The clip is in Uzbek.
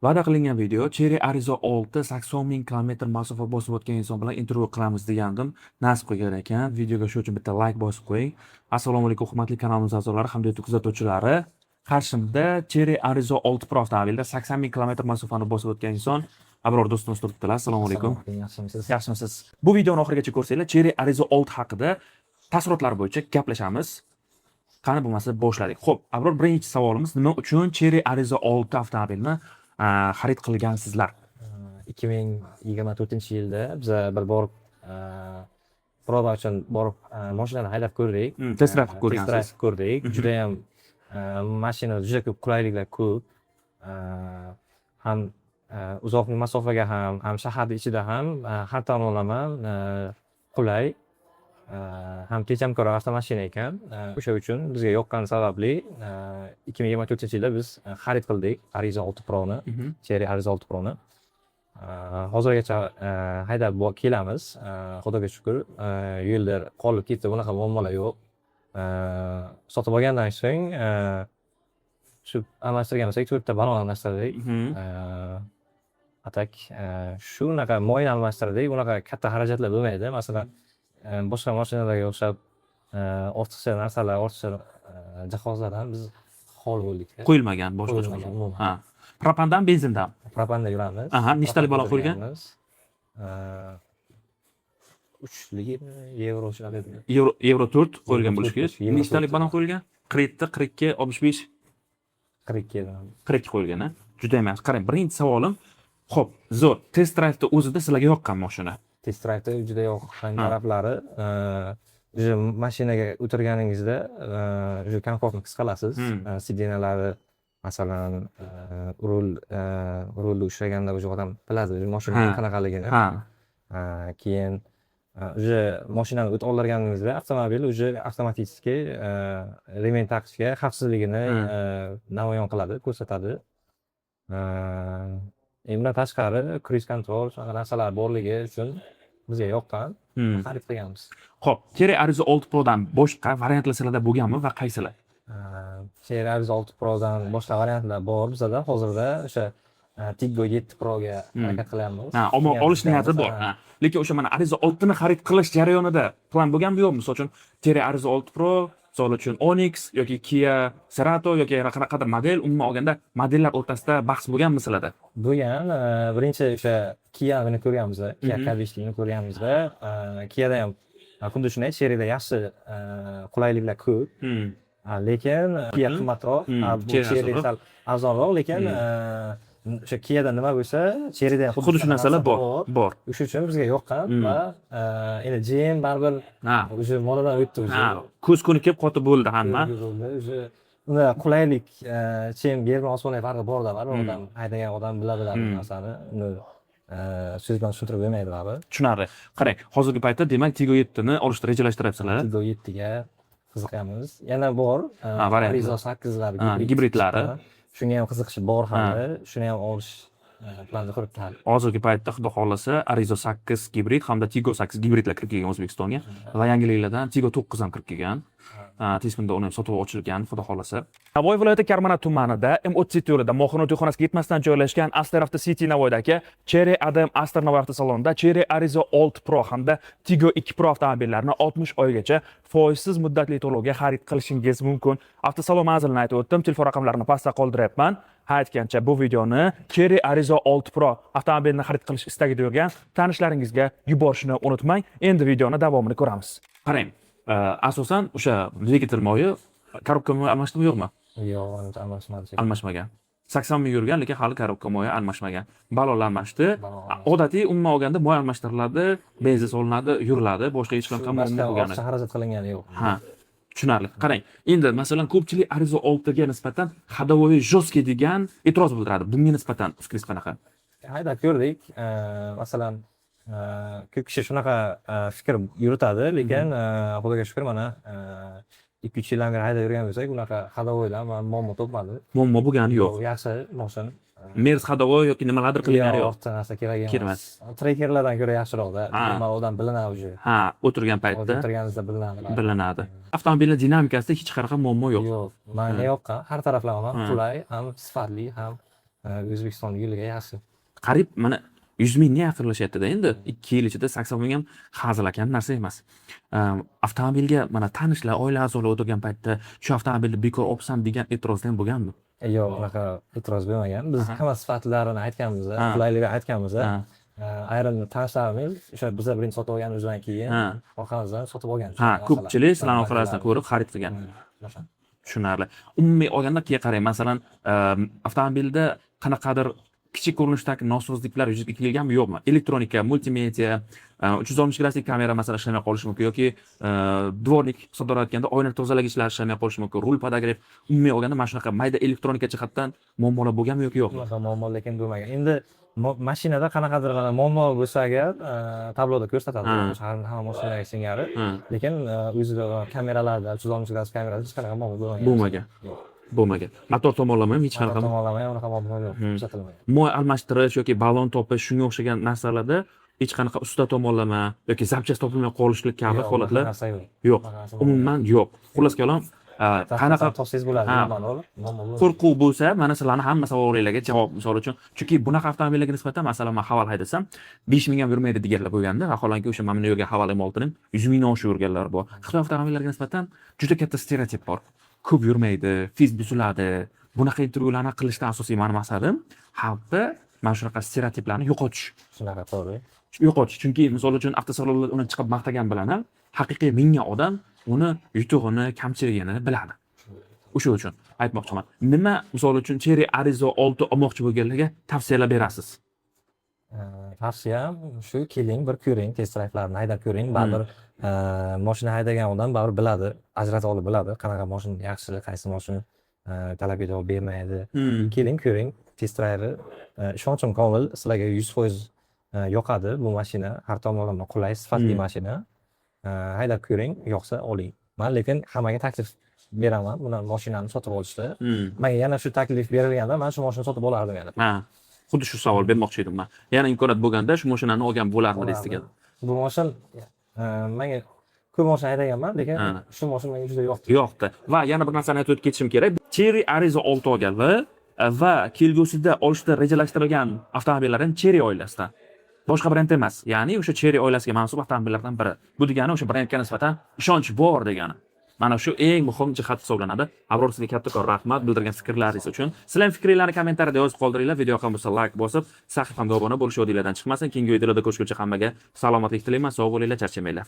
Va'da qilingan video Cherry Arizo 6 80 ming kilometr masofa bosib o'tgan inson bilan intervyu qilamiz degandim. Nasib qilgan ekan. Videoga shu uchun bitta like bosib qo'ying. Assalomu alaykum hurmatli kanalimiz a'zolari hamda YouTube kuzatuvchilari. Qarshimda Cherry Arizo 6 Pro avtomobilda 80 ming kilometr masofani bosib o'tgan inson Abror do'stimiz turibdilar. Assalomu alaykum. Yaxshimisiz? Yaxshimisiz? Bu videoni oxirigacha ko'rsanglar, Cherry Arizo 6 haqida taassurotlar bo'yicha gaplashamiz. Qani bo'lmasa boshladik. Xo'p, Abror, birinchi savolimiz nima uchun Cherry Arizo 6 avtomobilni xarid qilgansizlar? 2024-yilda biz bir borib prova uchun borib mashinani haydab ko'rdik. Test drive qilib ko'rgansiz. Test drive ko'rdik. Juda ham mashinada juda ko'p qulayliklar ko'p. Ham uzoq masofaga ham shaharning ichida ham har tomonlama qulay, ham tejamkor avtomashina ekan. O'sha uchun bizga yoqqani sababli 2024-yilda biz xarid qildik Arizo 6 Pro'ni, Cherry Arizo 6 Pro'ni. Hozirgacha haydab kelamiz. Xudoga shukr, yo'lda qolib ketdi, bunaqa muammolar yo'q. Sotib olgandan so'ng shu almashtirganimizda 4 ta balon almashtirdik. Atak shunaqa mo'yin almashtirdik, bunaqa katta xarajatlar bo'lmaydi. Masalan, boshqa mashinalarga o'xshab ortiqcha narsalar, ortiqcha jihozlardan biz xoli bo'ldik. Qo'yilmagan boshqa. Ha. Propandan, benzindan? Propanda yuramiz. Aha, nechtalik balon qo'yilgan? 3 Euro 4 qo'yilgan bo'lishi kerak. Nechtalik balon qo'yilgan? 47, 42, 65, 42 qo'yilgan, ha? Juda ham yaxshi. Qarang, birinchi savolim, xo'p, zo'r. Test drive'da o'zida sizlarga yoqqan mashina? Test drive'da juda yoqqan tarablari, o'sha mashinaga o'tirganingizda o'sha komfortni his qilasiz. Sidenalari, masalan, rulni ushlaganda o'sha odam biladi, mashinaning qanaqaligini. Keyin o'sha mashinani o'tib olganingizda avtomobil o'sha avtomatik remень taqishga xavfsizligini namoyon qiladi, ko'rsatadi. Bundan tashqari cruise control shunaqa narsalar borligi uchun bizga yoqqan, xarid qilganmiz. Xo'p, Cherry Arizo 6 Pro'dan boshqa variantlar sizlarda bo'lganmi va qaysilar? Cherry Arizo 6 Pro'dan boshqa variantlar bor bizda. Hozirda o'sha Tiggo 7 Pro'ga harakat qilyapmiz. Ammo olish niyati bor. Lekin o'sha mana Arizo 6 ni xarid qilish jarayonida plan bo'lganmi yo'qmi? Misol uchun Cherry Arizo 6 Pro, misol uchun Onyx yoki Kia Cerato yoki qanaqadir model, umuman olganda modellar o'rtasida bahs bo'lganmi sizlarda? Bo'lgan. Birinchi o'sha Kia'ni ko'rganmiz, Kia K5ni ko'rganmizda, Kia'da ham xuddi shunday Cherry'da yaxshi qulayliklar ko'p. Lekin Kia qimmatroq, bu Cherry sal arzonroq, lekin o'sha Kia'da nima bo'lsa, Cherry'da ham xuddi shu narsalar bor. O'sha uchun bizga yoqqan va endi JM baribir o'sha moladan o'tdi o'zi. Ko'z ko'nikib qotib bo'ldi hamma. Unda qulaylik chem yer bilan osmonning farqi bor-da, odam haydagan odam biladi bu narsani. Uni so'z bilan tushuntirib bo'lmaydi baribir. Tushunarli. Qarang, hozirgi paytda demak Tiggo 7 ni olishni rejalashtiryapsizlar. Tiggo 7 ga qiziqamiz. Yana bor Arizo 8 lar gibridlari. Shunga ham qiziqishi bor hali. Shuni ham olish planda quribdi hali. Hozirgi paytda xudo xolasa Arizo 8 gibrid hamda Tiggo 8 gibridlar kirib kelgan O'zbekistonga va yangiliklardan Tiggo 9 ham kirib kelgan. Tez kunda uni ham sotib ochilgan, xudo xolasa. Navoiy viloyati Karmanat tumanida M37 yo'lida Moxino to'yxonasiga yetmasdan joylashgan Aster Auto City Navoiydagi Cherry Adam Aster Navoiy avtosalonida Cherry Arizo 6 Pro hamda Tiggo 2 Pro avtomobillarini 60 oygacha foizsiz muddatli to'lovga xarid qilishingiz mumkin. Avtosalon manzilini aytib o'tdim, telefon raqamlarini pastda qoldiryapman. Aytgancha bu videoni Cherry Arizo 6 Pro avtomobilni xarid qilish istagida yurgan tanishlaringizga yuborishni unutmang. Endi videoni davomini ko'ramiz. Qarang, asosan o'sha dvigatel moyi, korobka moyi almashdimi yo'qmi? Yo'q, almashmadi. Almashmagan. 80 ming yurgan, lekin hali korobka moyi almashmagan. Balonlar almashdi. Odatiy umuman olganda moy almashtiriladi, benzin solinadi, yuriladi, boshqa hech qanaqa muammo bo'lgani. Boshqa xarajat qilingani yo'q. Ha, tushunarli. Qarang, endi masalan ko'pchilik Arizo 6 ga nisbatan ходовой жесткий degan e'tiroz bildiradi. Bunga nisbatan fikringiz qanaqa? Haydab ko'rdik. Masalan, ko'p kishi shunaqa fikr yuritadi, lekin xudoga shukr, mana 2-3 yildan beri haydab yurgan bo'lsak, unaqa ходовойdan muammo topmadi. Muammo bo'lgani yo'q. Yaxshi mashina. Mers ходовой yoki nimalardir qilgani yo'q. Ortiqcha narsa kerak emas. Trekerlardan ko'ra yaxshiroq-da. Nima odam bilinadi o'zi. Ha, o'tirgan paytda. O'tirganingizda bilinadi. Avtomobilning dinamikasida hech qanaqa muammo yo'q. Yo'q. Menga yoqqan. Har taraflama ham qulay, ham sifatli, ham O'zbekiston yiliga yaxshi. Qariyb mana 100 mingga yaqinlashyapti-da endi 2 yil ichida 80 ming ham hazilakam narsa emas. Avtomobilga mana tanishlar, oila a'zolari o'tirgan paytda shu avtomobilni bekor olsam degan e'tirozlar ham bo'lganmi? Yo'q, unaqa e'tiroz bo'lmagan. Biz hamma sifatlarini aytganmiz, qulayligini aytganmiz. Ayrim tanishlarimiz o'sha bizlar birinchi sotib olganimizdan keyin orqamizdan sotib olgan. Ko'pchilik sizlarning orqalaringizdan ko'rib xarid qilgan. Tushunarli. Umumiy olganda qarang, masalan, avtomobilda qanaqadir kichik ko'rinishdagi nosozliklar yuzaga kelganmi, yo'qmi? Elektronika, multimedia, 360 graduslik kamera masalan ishlamay qolishi mumkin yoki dvornik hisoblanayotganda oyna tozalagichlari ishlamay qolishi mumkin, rul podogrev. Umumiy olganda mana shunaqa mayda elektronika jihatdan muammolar bo'lganmi yoki yo'qmi? Unaqa muammo lekin bo'lmagan. Endi mashinada qanaqadir muammo bo'lsa agar tabloda ko'rsatadi. Hamma mashinaga singari. Lekin o'zida kameralarda, 360 gradus kamerada hech qanaqa muammo Bo'lmagan. Motor tomonlama ham hech qanaqa tomonlama ham unaqa muammo yo'q, kuzatilmagan. Moy almashtirish yoki balon topish shunga o'xshagan narsalarda hech qanaqa usta tomonlama yoki zapchast topilmay qolishlik kabi holatlar yo'q. Umuman yo'q. Xullas kalom, qanaqa topsangiz bo'ladi, qo'rquv bo'lsa, mana sizlarning hamma savollaringizga javob, misol uchun, chunki bunaqa avtomobillarga nisbatan masalan men haval haydasam 5 ming ham yurmaydi deganlar bo'lganda, vaholanki o'sha men yurgan haval M6ning 100 mingdan oshib yurganlar bor. Xitoy avtomobillariga nisbatan juda katta stereotip bor. Ko'p yurmaydi, tez buziladi. Bunaqa intervyularni qilishdan asosiy meni maqsadim xalqda mana shunaqa stereotiplarni yo'qotish. Shunaqa to'g'ri. Yo'qotish, chunki misol uchun avtosalonlar uni chiqib maqtagan bilan ham haqiqiy mingan odam uni yutug'ini, kamchiligini biladi. O'sha uchun aytmoqchiman. Nima misol uchun Cherry Arizo 6 olmoqchi bo'lganlarga tavsiyalar berasiz? Tavsiyam shu, keling bir ko'ring, test drive'larni haydab ko'ring. Baribir mashina haydagan odam baribir biladi, ajrata olib biladi, qanaqa mashina yaxshi, qaysi mashina talabga javob bermaydi. Keling ko'ring, test drive'i ishonchim komil, sizlarga 100% yoqadi bu mashina. Har tomonlama qulay, sifatli mashina. Haydab ko'ring, yoqsa oling. Men lekin hammaga taklif beraman, buni mashinani sotib olishda. Menga yana shu taklif berilganda men shu mashinani sotib olardim yana. Xuddi shu savol bermoqchi edim men. Yana imkoniyat bo'lganda shu mashinani olgan bo'larmidingiz degan. Bu mashina menga ko'p mashina haydaganman, lekin shu mashina menga juda yoqdi. Va yana bir narsani aytib ketishim kerak. Cherry Arizo 6 olganlar va kelgusida olishda rejalashtirilgan avtomobillar ham Cherry oilasidan. Boshqa brend emas. Ya'ni o'sha Cherry oilasiga mansub avtomobillardan biri. Bu degani o'sha brendga nisbatan ishonch bor degani. Mana shu eng muhim jihat hisoblanadi. Abror, sizga kattakon rahmat bildirgan fikrlaringiz uchun. Sizlar ham fikringizni kommentariyada yozib qoldiringlar. Video yoqqan bo'lsa like bosib, sahifamga obuna bo'lish yodingizdan chiqmasin. Keyingi videolarda ko'rishguncha hammaga salomatlik tilayman. Sog' bo'linglar, charchamanglar.